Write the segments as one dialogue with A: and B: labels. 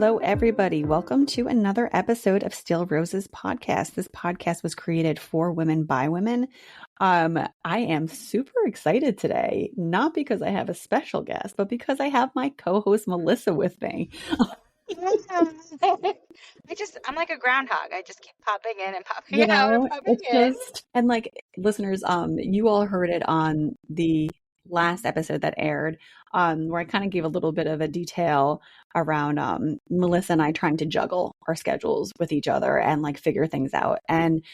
A: Hello, everybody. Welcome to another episode of Still Roses podcast. This podcast was created for women by women. I am super excited today, not because I have a special guest, but because I have my co-host Melissa with me.
B: I'm like a groundhog. I just keep popping in and popping out and popping in.
A: And like listeners, you all heard it on the last episode that aired, where I kind of gave a little bit of a detail around Melissa and I trying to juggle our schedules with each other and like figure things out. And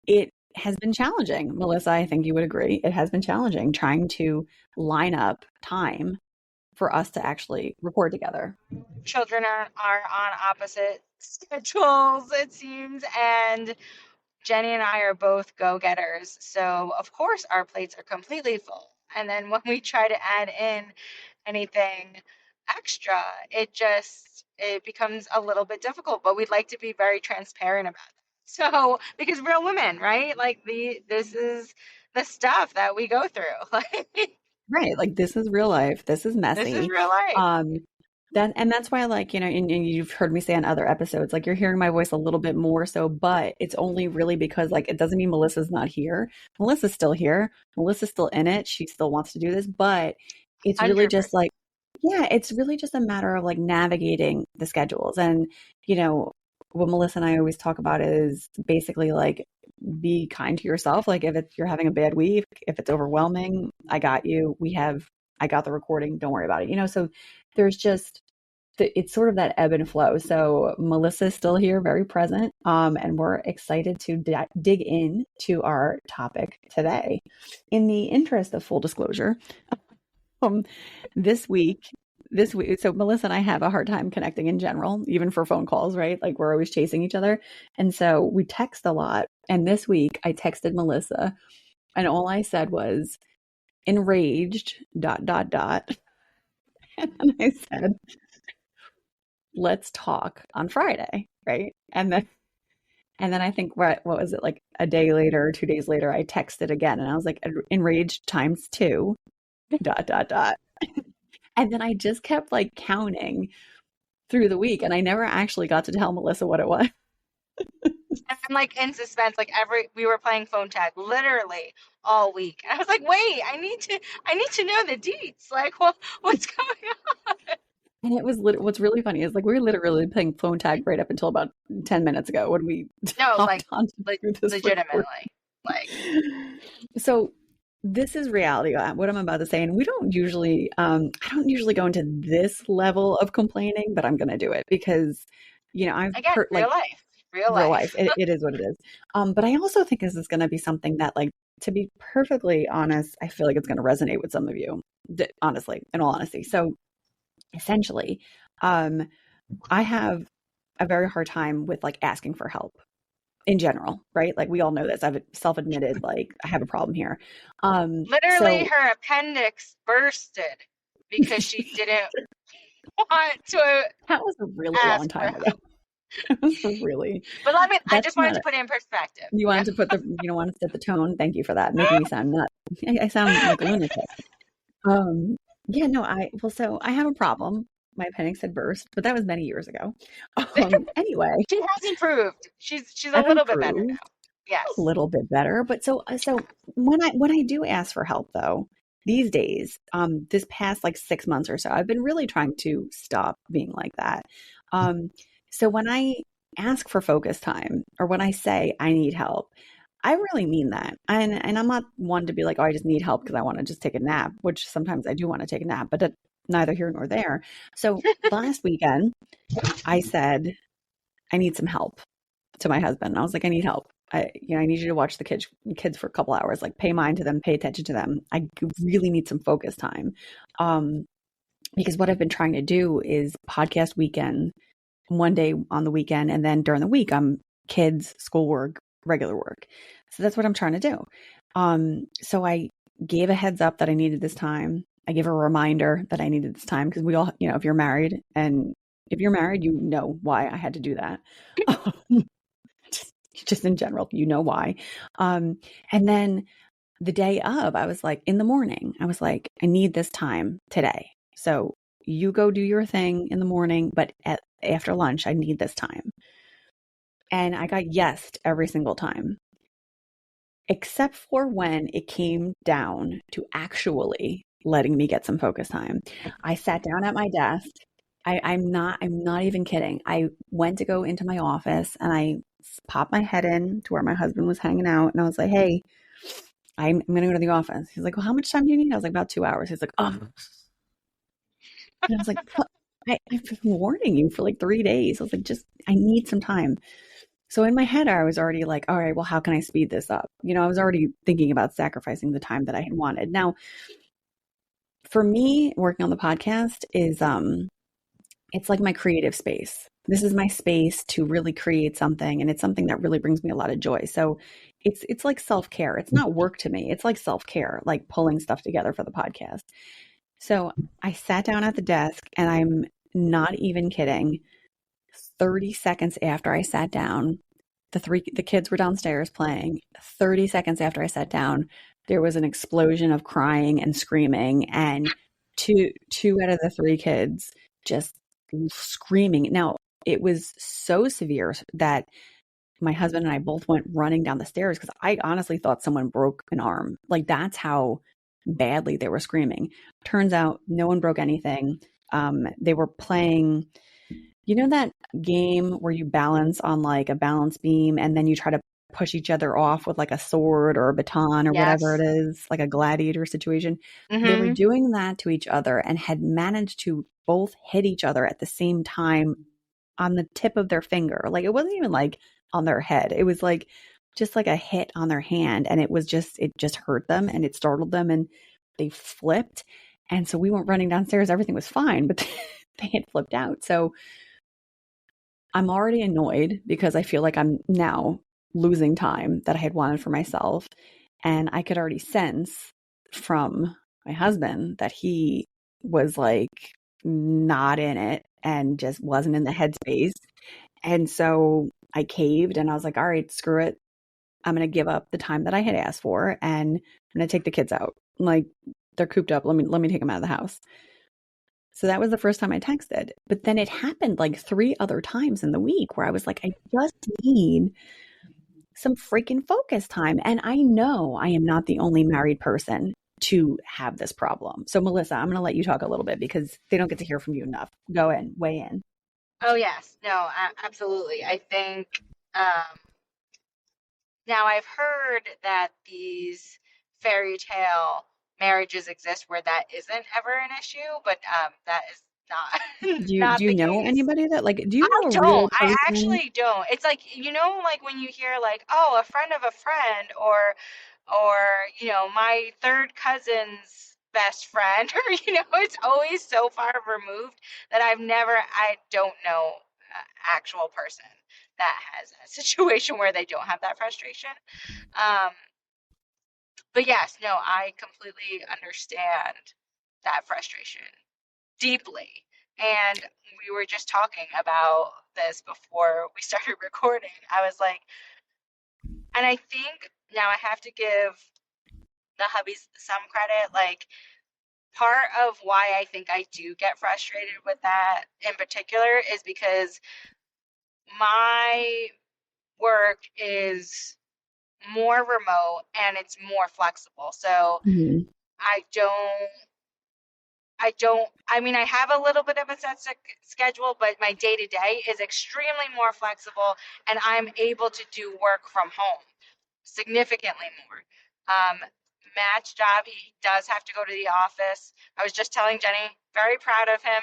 A: it has been challenging. Melissa, I think you would agree. It has been challenging trying to line up time for us to actually record together.
B: Children are on opposite schedules, it seems, and Jenny and I are both go-getters. So, of course, our plates are completely full. And then when we try to add in anything extra, it becomes a little bit difficult, but we'd like to be very transparent about it. So, because real women, right? Like this is the stuff that we go through.
A: Right. Like this is real life. This is messy.
B: This is real life.
A: That's why, like, you know, and you've heard me say on other episodes, like you're hearing my voice a little bit more so, but it's only really because like it doesn't mean Melissa's not here. Melissa's still here. Melissa's still in it. She still wants to do this, but it's really
B: 100%.
A: just like, yeah, it's really just a matter of like navigating the schedules. And, you know, what Melissa and I always talk about is basically like be kind to yourself. Like if you're having a bad week, if it's overwhelming, I got you. I got the recording. Don't worry about it. You know, so there's just, it's sort of that ebb and flow. So Melissa's still here, very present. And we're excited to dig in to our topic today. In the interest of full disclosure, this week, so Melissa and I have a hard time connecting in general, even for phone calls, right? Like we're always chasing each other. And so we text a lot. And this week I texted Melissa and all I said was enraged, ... And I said, let's talk on Friday. Right. And then I think what was it, like a day later or 2 days later, I texted again and I was like, enraged times 2, ... And then I just kept like counting through the week and I never actually got to tell Melissa what it was.
B: I'm like in suspense, like we were playing phone tag literally all week. And I was like, wait, I need to know the deets. Like, what's going on?
A: And it was what's really funny is like we were literally playing phone tag right up until about 10 minutes ago when we
B: legitimately. Like,
A: so this is reality. What I'm about to say, and we don't usually, I don't usually go into this level of complaining, but I'm going to do it because, you know, real life. It is what it is. But I also think this is going to be something that, like, to be perfectly honest, I feel like it's going to resonate with some of you, honestly, in all honesty. So essentially, I have a very hard time with like asking for help in general, right? Like we all know this. I've self-admitted, like I have a problem here.
B: Literally her appendix bursted because she didn't want to.
A: That was a really long time ago. It was really.
B: But I just wanted to put it in perspective.
A: You wanted to put you want to set the tone. Thank you for that. Making me sound nuts. I sound like a lunatic. Yeah, no, so I have a problem. My appendix had burst, but that was many years ago. Anyway,
B: she has improved. She's a little bit better now. Yes,
A: a little bit better. But so when I do ask for help, though, these days, this past like 6 months or so, I've been really trying to stop being like that. So when I ask for focus time or when I say I need help, I really mean that. And I'm not one to be like, oh, I just need help because I want to just take a nap, which sometimes I do want to take a nap, but neither here nor there. So last weekend, I said, I need some help to my husband. I was like, I need help. I need you to watch the kids for a couple hours, like pay mind to them, pay attention to them. I really need some focus time. Because what I've been trying to do is podcast weekend, one day on the weekend, and then during the week, I'm kids, schoolwork, regular work. So that's what I'm trying to do. So I gave a heads up that I needed this time. I gave a reminder that I needed this time because we all, you know, if you're married, you know why I had to do that. Just in general, you know why. And then the day of, I was like, in the morning, I was like, I need this time today. So, you go do your thing in the morning, but after lunch, I need this time. And I got yesed every single time, except for when it came down to actually letting me get some focus time. I sat down at my desk. I'm not even kidding. I went to go into my office and I popped my head in to where my husband was hanging out. And I was like, hey, I'm going to go to the office. He's like, well, how much time do you need? I was like, about 2 hours. He's like, oh. And I was like, what? I've been warning you for like 3 days. I was like, I need some time. So in my head, I was already like, all right, well, how can I speed this up? I was already thinking about sacrificing the time that I had wanted. Now, for me, working on the podcast is, it's like my creative space. This is my space to really create something, and it's something that really brings me a lot of joy. So it's like self-care. It's not work to me. It's like self-care, like pulling stuff together for the podcast. So I sat down at the desk, and I'm not even kidding. 30 seconds after I sat down, the kids were downstairs playing. 30 seconds after I sat down, there was an explosion of crying and screaming, and two out of the three kids just screaming. Now, it was so severe that my husband and I both went running down the stairs because I honestly thought someone broke an arm. Like, that's how badly they were screaming. Turns out no one broke anything. They were playing, that game where you balance on like a balance beam and then you try to push each other off with like a sword or a baton or whatever it
B: Yes.
A: is, like a gladiator situation. They were
B: Mm-hmm.
A: doing that to each other and had managed to both hit each other at the same time on the tip of their finger. Like, it wasn't even like on their head. It was like just like a hit on their hand. And it just hurt them and it startled them and they flipped. And so we went running downstairs. Everything was fine, but they had flipped out. So I'm already annoyed because I feel like I'm now losing time that I had wanted for myself. And I could already sense from my husband that he was like not in it and just wasn't in the headspace. And so I caved and I was like, all right, screw it. I'm going to give up the time that I had asked for and I'm going to take the kids out. Like, they're cooped up. Let me take them out of the house. So that was the first time I texted. But then it happened like 3 other times in the week where I was like, I just need some freaking focus time. And I know I am not the only married person to have this problem. So Melissa, I'm going to let you talk a little bit because they don't get to hear from you enough. Go in, weigh in.
B: Oh, yes. No, absolutely. I think um, now I've heard that these fairy tale marriages exist where that isn't ever an issue, but that is not
A: Do
B: not
A: you
B: the
A: know
B: case.
A: anybody that like, do you
B: I
A: know a real
B: don't. I
A: person?
B: actually don't. It's like, like when you hear like, oh, a friend of a friend or my third cousin's best friend or it's always so far removed that I don't know an actual person that has a situation where they don't have that frustration. Um, but yes, no, I completely understand that frustration deeply. And we were just talking about this before we started recording. I was like, and I think now I have to give the hubbies some credit. Like, part of why I think I do get frustrated with that in particular is because my work is more remote and it's more flexible. So
A: Mhm.
B: I don't I mean, I have a little bit of a set schedule, but my day to day is extremely more flexible and I'm able to do work from home significantly more. Um, Matt's job, he does have to go to the office. I was just telling Jenny, very proud of him.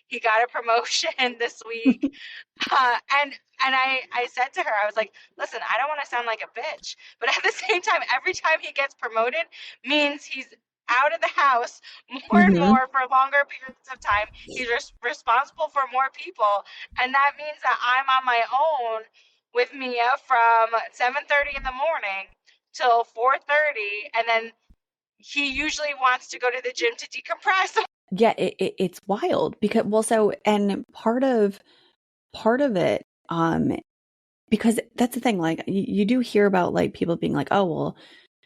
B: He got a promotion this week. And I said to her, I was like, listen, I don't want to sound like a bitch, but at the same time, every time he gets promoted means he's out of the house more and
A: Mhm.
B: more for longer periods of time. He's responsible for more people, and that means that I'm on my own with Mia from 7:30 in the morning till 4:30, and then he usually wants to go to the gym to decompress.
A: Yeah, it's wild because, well, so, and part of it, because that's the thing, like you do hear about like people being like, oh, well,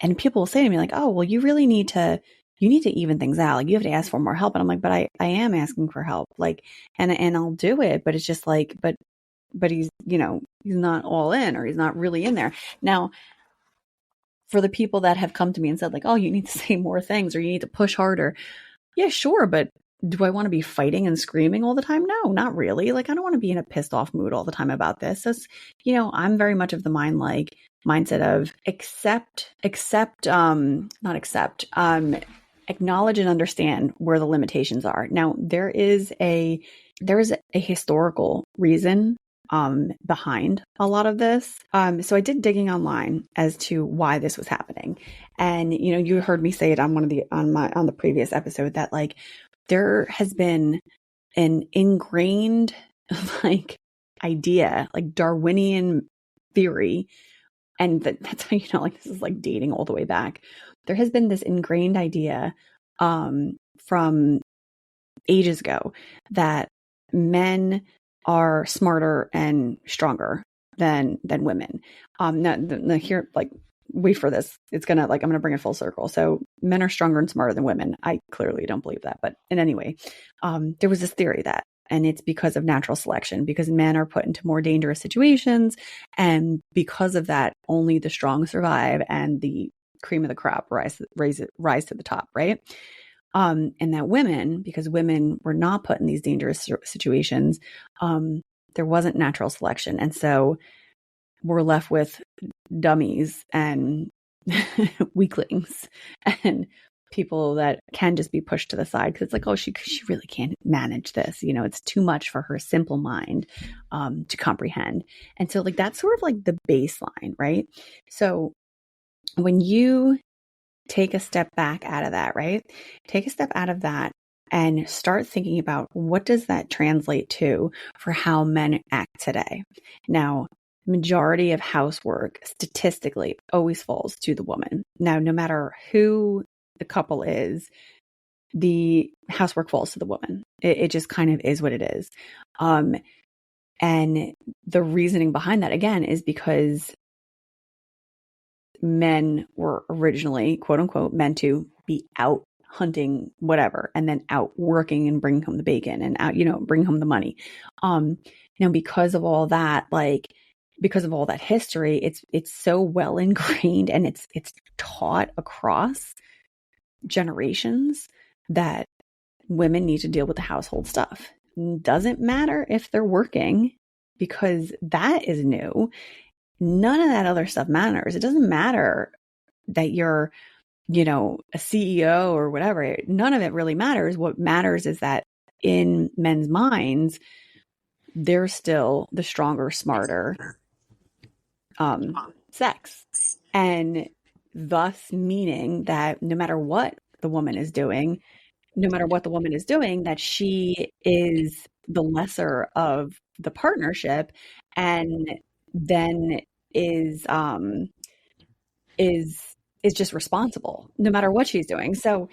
A: and people will say to me like, oh, well, you really need to, you need to even things out. Like, you have to ask for more help. And I'm like, but I am asking for help. Like, and I'll do it, but it's just like, but he's, you know, he's not all in, or he's not really in there. Now, for the people that have come to me and said like, oh, you need to say more things, or you need to push harder. Yeah, sure. But do I want to be fighting and screaming all the time? No, not really. Like, I don't want to be in a pissed off mood all the time about this. That's, you know, I'm very much of the mindset of acknowledge and understand where the limitations are. Now, there is a historical reason behind a lot of this. So I did digging online as to why this was happening. And, you know, you heard me say it on on the previous episode that like there has been an ingrained like idea, like Darwinian theory. And that's how you know, like, this is like dating all the way back. There has been this ingrained idea from ages ago that men are smarter and stronger than women. Now here, like, wait for this. It's gonna, like, I'm gonna bring it full circle. So men are stronger and smarter than women. I clearly don't believe that, but in any way, there was this theory that, and it's because of natural selection, because men are put into more dangerous situations, and because of that, only the strong survive, and the cream of the crop rise to the top, right? And that women, because women were not put in these dangerous situations, there wasn't natural selection. And so we're left with dummies and weaklings and people that can just be pushed to the side because it's like, oh, she really can't manage this. You know, it's too much for her simple mind to comprehend. And so, like, that's sort of like the baseline, right? So when you take a step back out of that, right? Take a step out of that and start thinking about what does that translate to for how men act today. Now, majority of housework statistically always falls to the woman. Now, no matter who the couple is, the housework falls to the woman. It just kind of is what it is. And the reasoning behind that, again, is because men were originally, quote unquote, meant to be out hunting, whatever, and then out working and bringing home the bacon and out, you know, bring home the money. Now, because of all that, because of all that history, it's so well ingrained, and it's taught across generations that women need to deal with the household stuff. Doesn't matter if they're working, because that is new. None of that other stuff matters. It doesn't matter that you're, you know, a CEO or whatever. None of it really matters. What matters is that in men's minds, they're still the stronger, smarter sex. And thus meaning that no matter what the woman is doing, that she is the lesser of the partnership, and then is just responsible no matter what she's doing. So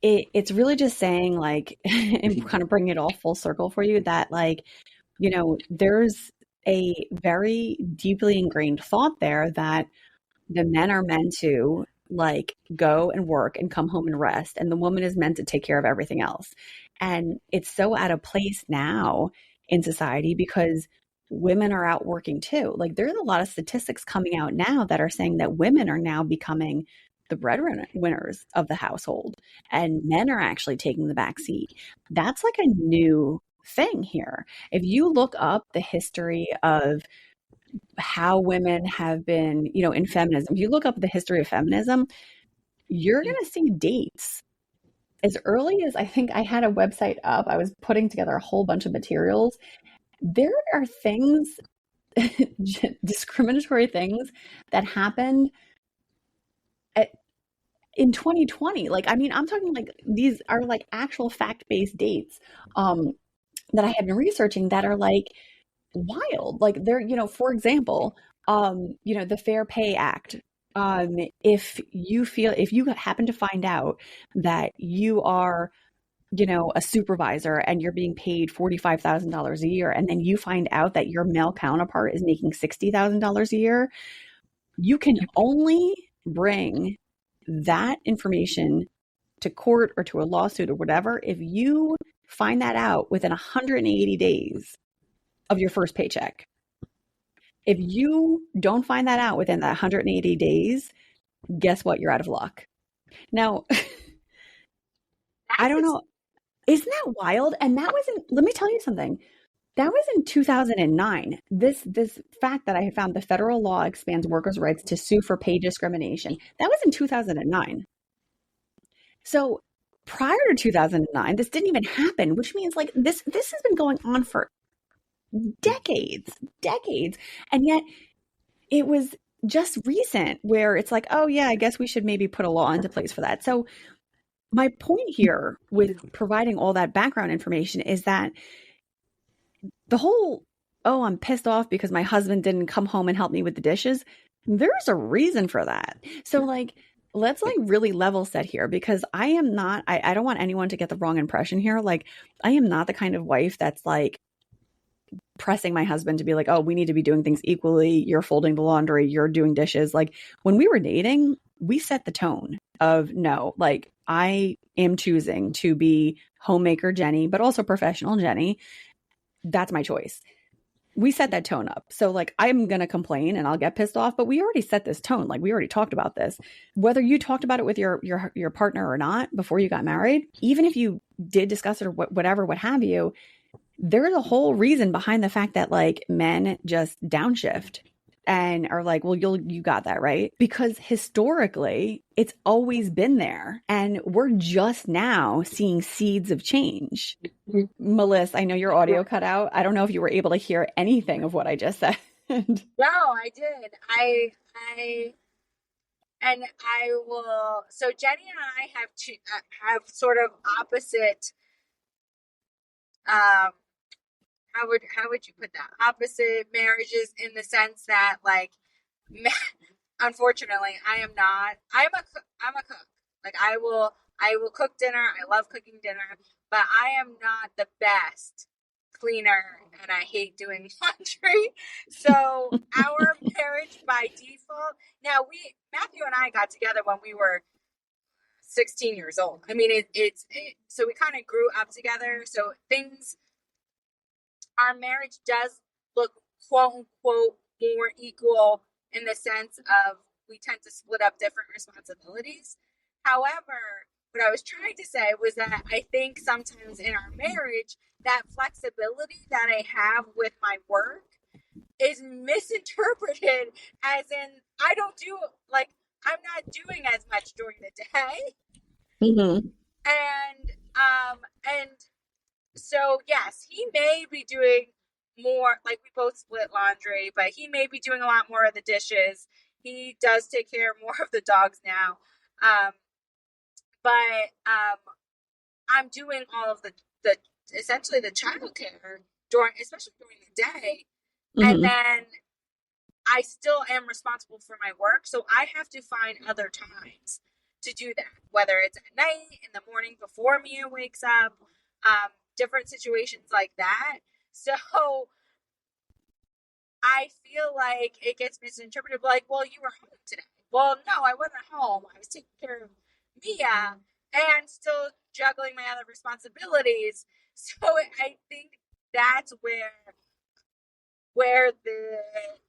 A: it's really just saying, like, and kind of bringing it all full circle for you, that, like, you know, there's a very deeply ingrained thought there that the men are meant to, like, go and work and come home and rest, and the woman is meant to take care of everything else. And it's so out of place now in society because women are out working too. Like, there's a lot of statistics coming out now that are saying that women are now becoming the breadwinners of the household, and men are actually taking the back seat. That's like a new thing here. If you look up the history of how women have been, you know, in feminism, if you look up the history of feminism, you're going to see dates as early as, I think I had a website up. I was putting together a whole bunch of materials. There are things, discriminatory things that happened in 2020. Like, I mean, I'm talking, like, these are like actual fact-based dates that I have been researching that are like wild. Like, they're, you know, for example, you know, the Fair Pay Act. If you happen to find out that you are, you know, a supervisor and you're being paid $45,000 a year, and then you find out that your male counterpart is making $60,000 a year, you can only bring that information to court or to a lawsuit or whatever, if you find that out within 180 days of your first paycheck, if you don't find that out within that 180 days, guess what? You're out of luck. Now, I don't know. Isn't that wild? And that was let me tell you something. That was in 2009. This fact that I had found the federal law expands workers' rights to sue for pay discrimination. That was in 2009. So prior to 2009, this didn't even happen, which means like this has been going on for decades. And yet it was just recent where it's like, oh yeah, I guess we should maybe put a law into place for that. So my point here with providing all that background information is that the whole, oh, I'm pissed off because my husband didn't come home and help me with the dishes. There's a reason for that. So like, let's like really level set here, because I am not, I don't want anyone to get the wrong impression here. Like, I am not the kind of wife that's like pressing my husband to be like, oh, we need to be doing things equally. You're folding the laundry, you're doing dishes. Like when we were dating, we set the tone of no, like I am choosing to be homemaker Jenny, but also professional Jenny. That's my choice. We set that tone up. So like, I'm going to complain and I'll get pissed off, but we already set this tone. Like we already talked about this, whether you talked about it with your partner or not before you got married, even if you did discuss it or whatever, what have you, there's a whole reason behind the fact that like men just downshift and are like, well, you got that right. Because historically it's always been there and we're just now seeing seeds of change. Melissa, I know your audio cut out. I don't know if you were able to hear anything of what I just said.
B: No, I did. I will. So Jenny and I have sort of opposite. How would you put that? Opposite marriages in the sense that, like, unfortunately, I'm a cook. Like I will cook dinner. I love cooking dinner, but I am not the best cleaner, and I hate doing laundry. So our marriage by default. Now Matthew and I got together when we were 16 years old. I mean, so we kind of grew up together. So our marriage does look quote unquote more equal in the sense of we tend to split up different responsibilities. However, what I was trying to say was that I think sometimes in our marriage, that flexibility that I have with my work is misinterpreted as in I'm not doing as much during the day.
A: Mm-hmm.
B: And so yes, he may be doing more, like we both split laundry, but he may be doing a lot more of the dishes. He does take care more of the dogs now. But I'm doing all of the essentially the childcare especially during the day. Mm-hmm. And then I still am responsible for my work. So I have to find other times to do that, whether it's at night, in the morning before Mia wakes up, different situations like that. So I feel like it gets misinterpreted, like, well, you were home today. Well, no, I wasn't home. I was taking care of Mia and still juggling my other responsibilities. So I think that's where the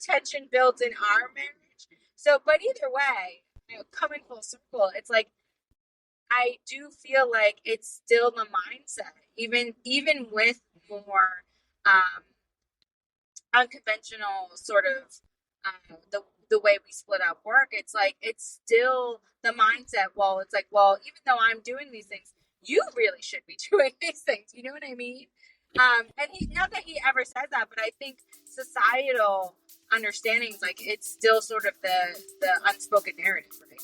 B: tension builds in our marriage. So, but either way, coming full circle, it's like, I do feel like it's still the mindset, even with more unconventional sort of the way we split up work. It's like it's still the mindset. Well, it's like, well, even though I'm doing these things, you really should be doing these things. You know what I mean? And not that he ever says that, but I think societal understandings, like it's still sort of the unspoken narrative, right?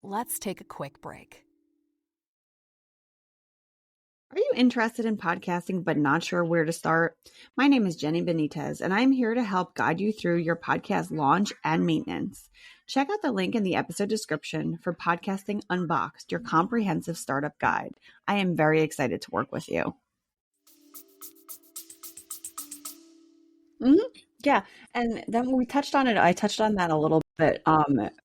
C: Let's take a quick break.
A: Are you interested in podcasting but not sure where to start? My name is Jenny Benitez, and I'm here to help guide you through your podcast launch and maintenance. Check out the link in the episode description for Podcasting Unboxed, your comprehensive startup guide. I am very excited to work with you. Mm-hmm. Yeah, and then when we touched on it, I touched on that a little But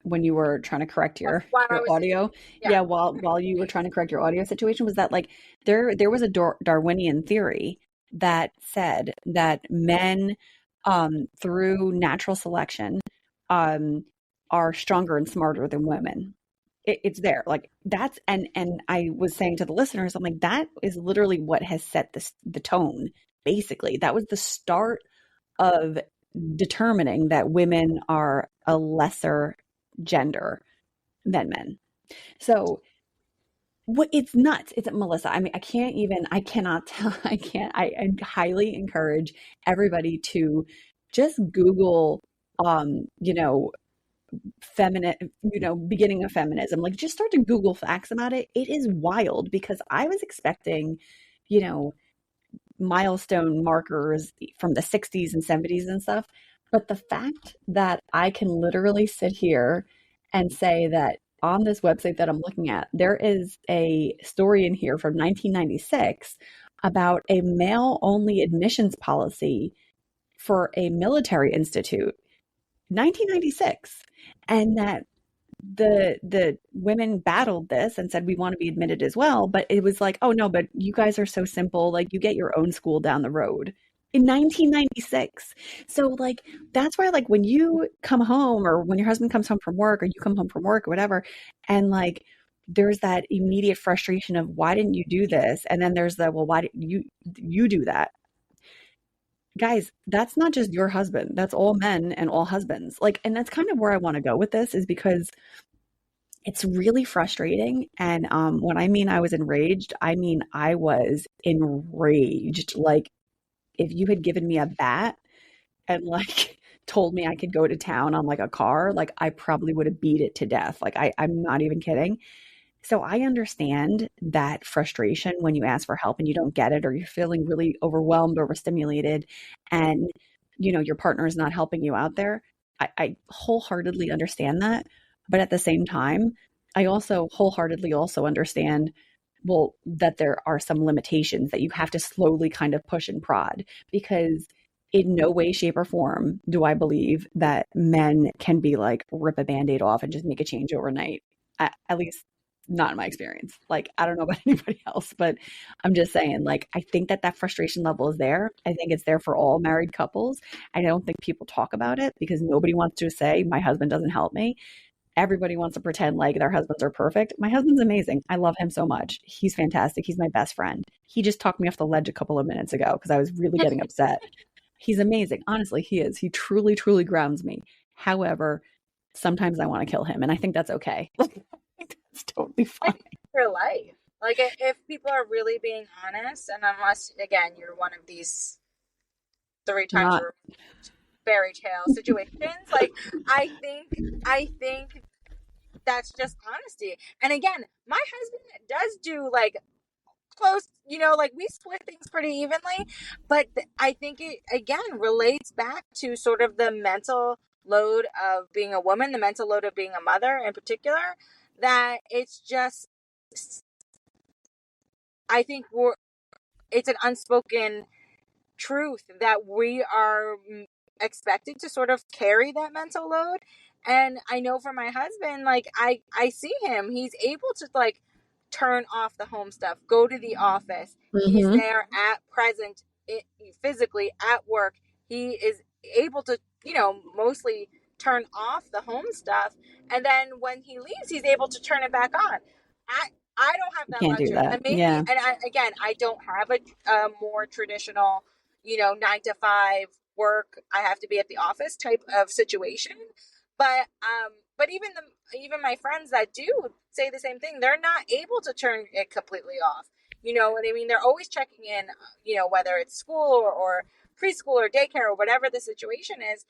A: when you were trying to correct
B: While I
A: your
B: was,
A: audio,
B: yeah.
A: yeah, while you were trying to correct your audio situation, was that like there was a Darwinian theory that said that men through natural selection um are stronger and smarter than women. It's there. Like that's and I was saying to the listeners, I'm like, that is literally what has set the tone, basically. That was the start of determining that women are a lesser gender than men. So what it's nuts. It's Melissa. I mean, I cannot tell, I highly encourage everybody to just Google, you know, feminine, you know, beginning of feminism. Like just start to Google facts about it. It is wild because I was expecting, you know, milestone markers from the 60s and 70s and stuff. But the fact that I can literally sit here and say that on this website that I'm looking at, there is a story in here from 1996 about a male only admissions policy for a military institute, 1996. And that the women battled this and said we want to be admitted as well, but it was like, oh no, but you guys are so simple, like you get your own school down the road in 1996. So like that's why like when you come home or when your husband comes home from work or you come home from work or whatever, and like there's that immediate frustration of why didn't you do this, and then there's the well, why didn't you do that? Guys, that's not just your husband, that's all men and all husbands. Like, and that's kind of where I want to go with this, is because it's really frustrating. And when I mean I was enraged, I mean I was enraged. Like if you had given me a bat and like told me I could go to town on like a car, like I probably would have beat it to death. Like I'm not even kidding. So I understand that frustration when you ask for help and you don't get it, or you're feeling really overwhelmed, overstimulated, and you know your partner is not helping you out there. I wholeheartedly understand that, but at the same time, I also wholeheartedly also understand, well, that there are some limitations that you have to slowly kind of push and prod, because in no way, shape, or form do I believe that men can be like rip a band-aid off and just make a change overnight. At least not in my experience. Like, I don't know about anybody else, but I'm just saying, like, I think that that frustration level is there. I think it's there for all married couples. I don't think people talk about it because nobody wants to say, my husband doesn't help me. Everybody wants to pretend like their husbands are perfect. My husband's amazing. I love him so much. He's fantastic. He's my best friend. He just talked me off the ledge a couple of minutes ago because I was really getting upset. He's amazing. Honestly, he is. He truly, truly grounds me. However, sometimes I want to kill him, and I think that's okay. It's totally fine.
B: For life. Like if people are really being honest, and unless again you're one of these 3 times
A: Not
B: fairy tale situations, like I think that's just honesty. And again, my husband does do like close, like we split things pretty evenly, but I think it again relates back to sort of the mental load of being a woman, the mental load of being a mother in particular, that it's just, I think it's an unspoken truth that we are expected to sort of carry that mental load. And I know for my husband, like I see him, he's able to like turn off the home stuff, go to the office. He's there at present, physically at work. He is able to, mostly turn off the home stuff. And then when he leaves, he's able to turn it back on. I don't have that
A: can't do
B: luxury.
A: that.
B: And maybe,
A: Yeah.
B: and again, I don't have a more traditional, 9 to 5 work, I have to be at the office type of situation. But even my friends that do say the same thing, they're not able to turn it completely off. You know what I mean? They're always checking in, whether it's school or preschool or daycare or whatever the situation is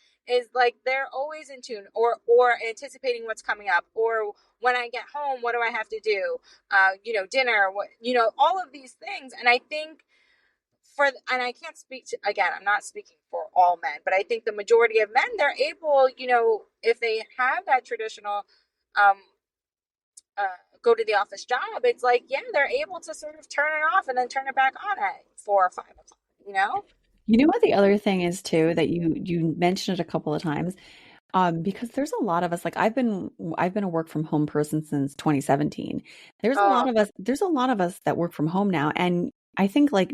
B: like they're always in tune or anticipating what's coming up, or when I get home, what do I have to do? Dinner, what, all of these things. And I think and I can't speak to, again, I'm not speaking for all men, but I think the majority of men, they're able, if they have that traditional, um, go to the office job, it's like, yeah, they're able to sort of turn it off and then turn it back on at 4 or 5 o'clock.
A: You know what the other thing is too, that you mentioned it a couple of times. Because there's a lot of us, like I've been a work from home person since 2017.
B: Oh,
A: There's a lot of us that work from home now. And I think like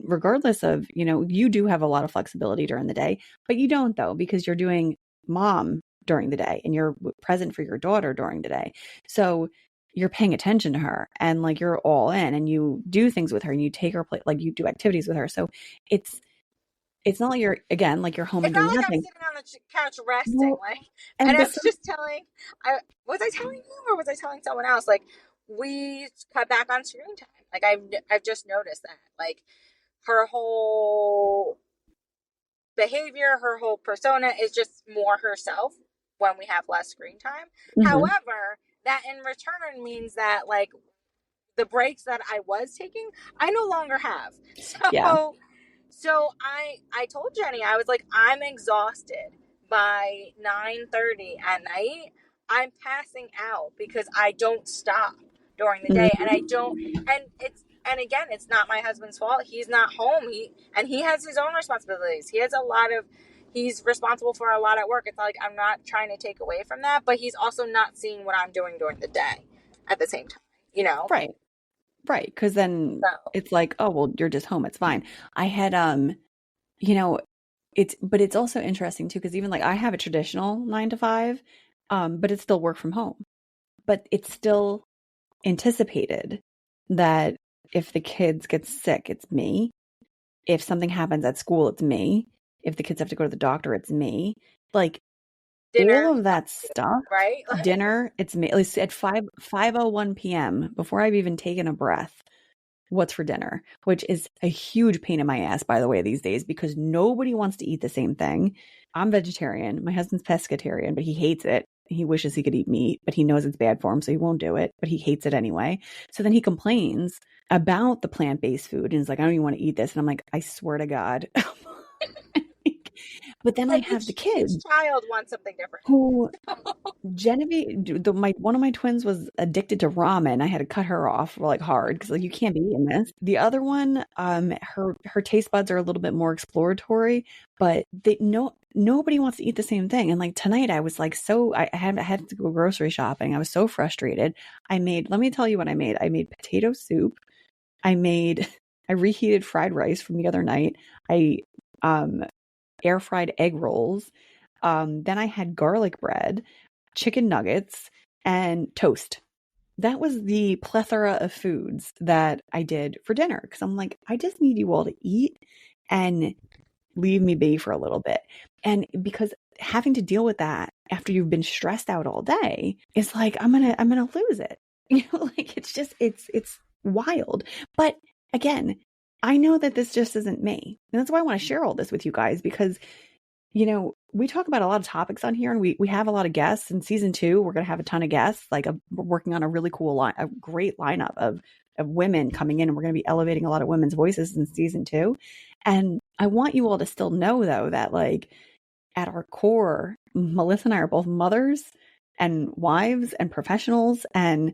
A: regardless of, you do have a lot of flexibility during the day, but you don't though, because you're doing mom during the day and you're present for your daughter during the day. So you're paying attention to her and like you're all in and you do things with her and you take her play, like you do activities with her. So it's it's not like you're again like you're home and
B: it's not
A: doing
B: like I'm
A: nothing.
B: sitting on the couch resting.
A: Well,
B: Like, and
A: and
B: I was
A: besides,
B: just telling, was I telling you or was I telling someone else? Like, we cut back on screen time. Like, I've just noticed that. Like, her whole behavior, her whole persona is just more herself when we have less screen time.
A: mhm,
B: However, that in return means that like the breaks that I was taking, I no longer have.
A: yeah.
B: So I told Jenny, I was like, I'm exhausted by 9:30 at night. I'm passing out because I don't stop during the day, and I
A: Mhm.
B: don't. And again, it's not my husband's fault. He's not home. He has his own responsibilities. He has a lot of. He's responsible for a lot at work. It's not like I'm not trying to take away from that, but he's also not seeing what I'm doing during the day at the same time. You know.
A: Right. Right. Because then
B: So
A: it's like, oh, well, you're just home. It's fine. I had, you know, but it's also interesting too, because even like I have a traditional 9 to 5, but it's still work from home. But it's still anticipated that if the kids get sick, it's me. If something happens at school, it's me. If the kids have to go to the doctor, it's me. Like all
B: dinner,
A: of that stuff,
B: right?
A: dinner, it's me. At least at 5:01 p.m. before I've even taken a breath. What's for dinner, which is a huge pain in my ass, by the way, these days, because nobody wants to eat the same thing. I'm vegetarian. My husband's pescatarian, but he hates it. He wishes he could eat meat, but he knows it's bad for him, so he won't do it, but he hates it anyway. So then he complains about the plant-based food and is like, I don't even want to eat this. And I'm like, I swear to God. But then I
B: But
A: have the
B: each
A: kids
B: child wants something different.
A: who Genevieve, one of my twins was addicted to ramen. I had to cut her off like hard because like you can't be eating this. The other one, her taste buds are a little bit more exploratory, but nobody wants to eat the same thing. And like tonight, I was like I had to go grocery shopping. I was so frustrated. Let me tell you what I made. I made potato soup. I made I reheated fried rice from the other night. I um air fried egg rolls. Then I had garlic bread, chicken nuggets, and toast. That was the plethora of foods that I did for dinner because I'm like, I just need you all to eat and leave me be for a little bit. And because having to deal with that after you've been stressed out all day is like I'm gonna lose it. Like it's wild. But again, I know that this just isn't me. And that's why I want to share all this with you guys because we talk about a lot of topics on here and we have a lot of guests. In season 2, we're going to have a ton of guests. Like we're working on a really cool a great lineup of women coming in and we're going to be elevating a lot of women's voices in season 2. And I want you all to still know though, that like at our core, Melissa and I are both mothers and wives and professionals and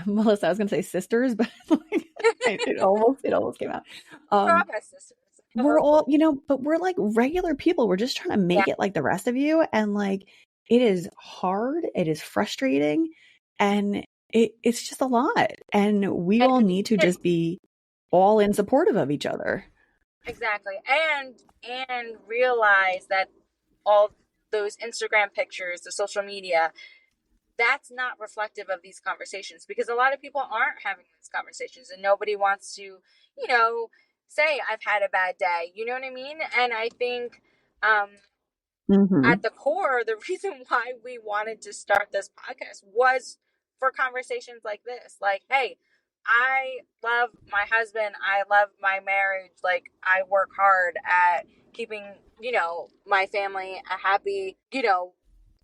A: Melissa, I was going to say sisters, but like, it almost came out.
B: We're all
A: Um,
B: best sisters.
A: we're all, but we're like regular people. We're just trying to
B: Yeah.
A: make it like the rest of you. And like, it is hard. It is frustrating. And it's just a lot. And we all need to
B: And
A: just be all in supportive of each other.
B: exactly. And realize that all those Instagram pictures, the social media, that's not reflective of these conversations because a lot of people aren't having these conversations and nobody wants to, say I've had a bad day. You know what I mean? And I think um
A: Mm-hmm.
B: at the core, the reason why we wanted to start this podcast was for conversations like this. Like, hey, I love my husband. I love my marriage. Like, I work hard at keeping, my family a happy,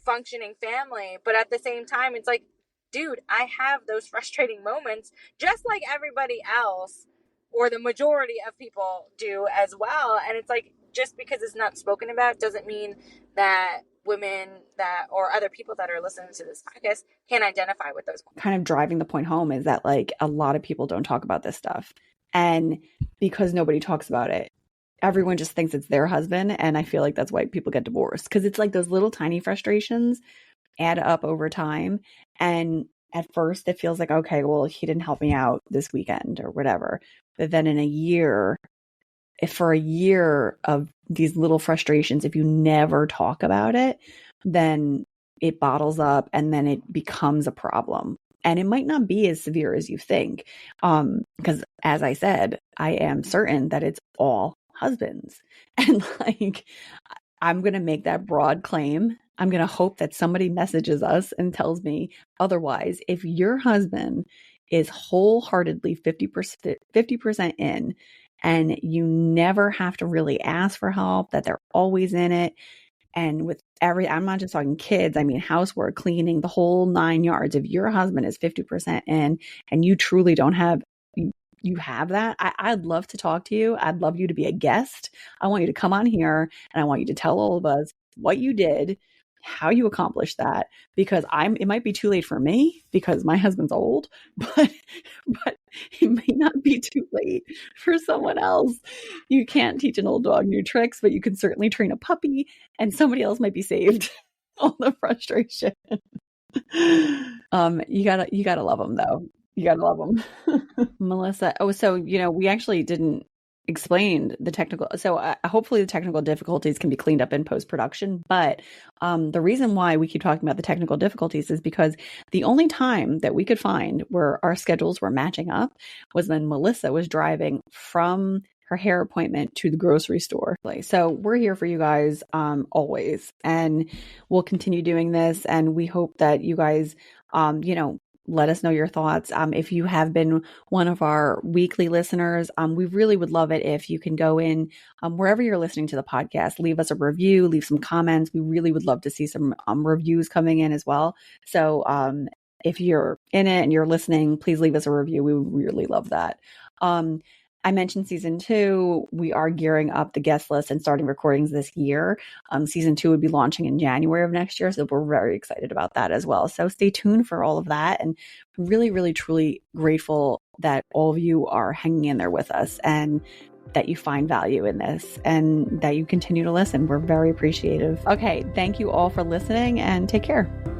B: functioning family. But at the same time, it's like, dude, I have those frustrating moments just like everybody else or the majority of people do as well. And it's like, just because it's not spoken about doesn't mean that women that or other people that are listening to this podcast can identify with those points.
A: Kind of driving the point home is that like a lot of people don't talk about this stuff. And because nobody talks about it, everyone just thinks it's their husband. And I feel like that's why people get divorced, because it's like those little tiny frustrations add up over time. And at first it feels like, okay, well, he didn't help me out this weekend or whatever. But then in a year, if for a year of these little frustrations, if you never talk about it, then it bottles up and then it becomes a problem. And it might not be as severe as you think. Because as I said, I am certain that it's all husbands. And like, I'm going to make that broad claim. I'm going to hope that somebody messages us and tells me otherwise. If your husband is wholeheartedly 50% in, and you never have to really ask for help, that they're always in it. And with I'm not just talking kids, I mean, housework, cleaning, the whole 9 yards. If your husband is 50% in and you truly don't have, you have that, I'd love to talk to you. I'd love you to be a guest. I want you to come on here and I want you to tell all of us what you did, how you accomplished that, because it might be too late for me because my husband's old, but it may not be too late for someone else. You can't teach an old dog new tricks, but you can certainly train a puppy, and somebody else might be saved. All the frustration. You gotta love them though. You gotta love them. Melissa. Oh, so, we actually didn't explain the technical. So hopefully the technical difficulties can be cleaned up in post-production. But the reason why we keep talking about the technical difficulties is because the only time that we could find where our schedules were matching up was when Melissa was driving from her hair appointment to the grocery store. So we're here for you guys always, and we'll continue doing this. And we hope that you guys, let us know your thoughts. If you have been one of our weekly listeners, we really would love it if you can go in wherever you're listening to the podcast, leave us a review, leave some comments. We really would love to see some reviews coming in as well. So if you're in it and you're listening, please leave us a review. We would really love that. I mentioned season 2, we are gearing up the guest list and starting recordings this year. Season 2 would be launching in January of next year. So we're very excited about that as well. So stay tuned for all of that. And really, really, truly grateful that all of you are hanging in there with us and that you find value in this and that you continue to listen. We're very appreciative. Okay. Thank you all for listening and take care.